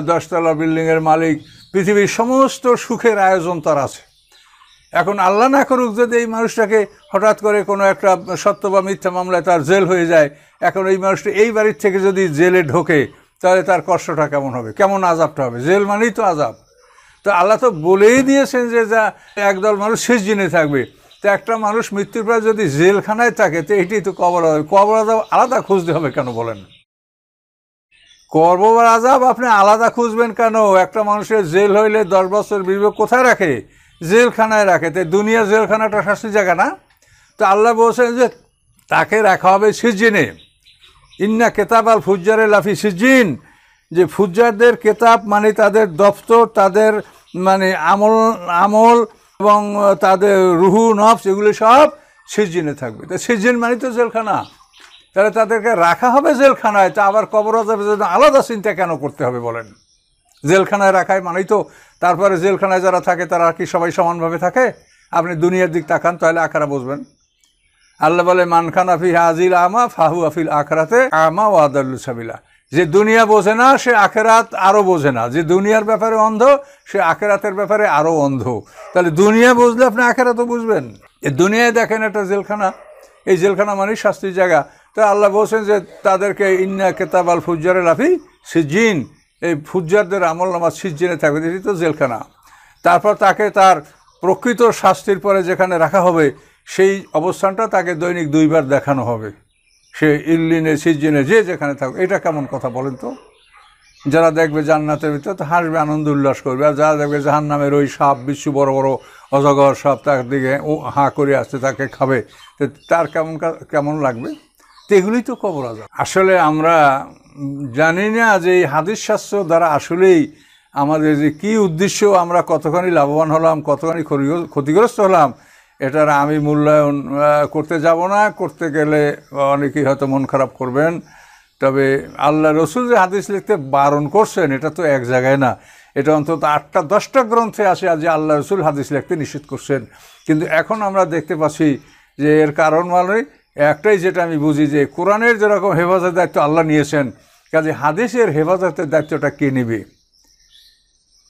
10তলা বিল্ডিংয়ের মালিক, পৃথিবীর সমস্ত সুখের আয়োজন তার আছে। এখন আল্লাহ না করুক যদি এই মানুষটাকে হঠাৎ করে কোনো একটা সত্য বা মিথ্যা মামলায় তার জেল হয়ে যায়, এখন এই মানুষটা এই বাড়ির থেকে যদি জেলে ঢোকে তাহলে তার কষ্টটা কেমন হবে, কেমন আযাবটা হবে? জেল মানেই তো আযাব। তো আল্লাহ তো বলেই দিয়েছেন যে যা একদল মানুষ সিজজিনে থাকবে। তো একটা মানুষ মৃত্যুর পর যদি জেলখানায় থাকে তো এটাই তো কবর আযাব। কবর আযাব আলাদা খুঁজতে হবে কেন বলেন? কবর আযাব আপনি আলাদা খুঁজবেন কেন? একটা মানুষের জেল হইলে 10 বছর 20 বছর কোথায় রাখে? জেলখানায় রাখে। তো দুনিয়ার জেলখানাটা শাস্তির জায়গা না? তো আল্লাহ বলছেন যে তাকে রাখা হবে সিজজিনে। ইন্না কেতাব আল ফুজ্জারে লাফি সিজজিন, যে ফুজ্জারদের কেতাব মানে তাদের দফতর, তাদের মানে আমল এবং তাদের রুহু নফস এগুলো সব সিজজিনে থাকবে। তো সিজজিন মানে তো জেলখানা, তাহলে তাদেরকে রাখা হবে জেলখানায়। তা আবার কবর আযাবের জন্য আলাদা চিন্তা কেন করতে হবে বলেন? জেলখানায় রাখায় মানেই তো তারপরে জেলখানায় যারা থাকে তারা কি সবাই সমানভাবে থাকে? আপনি দুনিয়ার দিক তাকান তাহলে আখারা বুঝবেন। আল্লাহ বলে মানখানা ফি হাজিল আমা ফাহু আফিল আখরাতে আমা ওয়া আদাল্লু সাবিলা। যে দুনিয়া বোঝে না সে আখেরাত আরও বোঝে না, যে দুনিয়ার ব্যাপারে অন্ধ সে আখেরাতের ব্যাপারে আরও অন্ধ। তাহলে দুনিয়া বুঝলে আপনি আখেরাতও বুঝবেন। এই দুনিয়ায় দেখেন একটা জেলখানা, এই জেলখানা মানে শাস্তির জায়গা। তো আল্লাহ বলছেন যে তাদেরকে ইন্না কেতাব আল ফুজ্জারে লাফি সিজজিন, এই ফুজ্জারদের আমল নামাজ সিজজিনে থাকবে, এটি তো জেলখানা। তারপর তাকে তার প্রকৃত শাস্তির পরে যেখানে রাখা হবে সেই অবস্থানটা তাকে দৈনিক 2 বার দেখানো হবে। সে ইল্লিনে সিজজিনে যে যেখানে থাকবে। এটা কেমন কথা বলেন তো? যারা দেখবে জান্নাতের ভিতরে তো হাসবে, আনন্দ উল্লাস করবে, আর যারা দেখবে জাহান্নামের ওই সাপ বিচ্ছু বড় বড় অজগর সাপ তার দিকে হাঁ করে আসছে, তাকে খাবে, তো তার কেমন লাগবে? তো এগুলোই তো কবর আযাব। আসলে আমরা জানি না যে এই হাদিস শাস্ত্র দ্বারা আসলেই আমাদের যে কী উদ্দেশ্য, আমরা কতখানি লাভবান হলাম, কতখানি ক্ষতিগ্রস্ত হলাম, এটার আমি মূল্যায়ন করতে যাব না। করতে গেলে অনেকেই হয়তো মন খারাপ করবেন। তবে আল্লাহ রসুল যে হাদিস লিখতে বারণ করছেন এটা তো এক জায়গায় না, এটা অন্তত 8টা 10টা গ্রন্থে আসে যে আল্লাহ রসুল হাদিস লিখতে নিষেধ করছেন। কিন্তু এখন আমরা দেখতে পাচ্ছি যে এর কারণ মানে একটাই, যেটা আমি বুঝি, যে কোরআনের যেরকম হেফাজতের দায়িত্ব আল্লাহ নিয়েছেন, কাজে হাদিসের হেফাজতের দায়িত্বটা কে নেবে?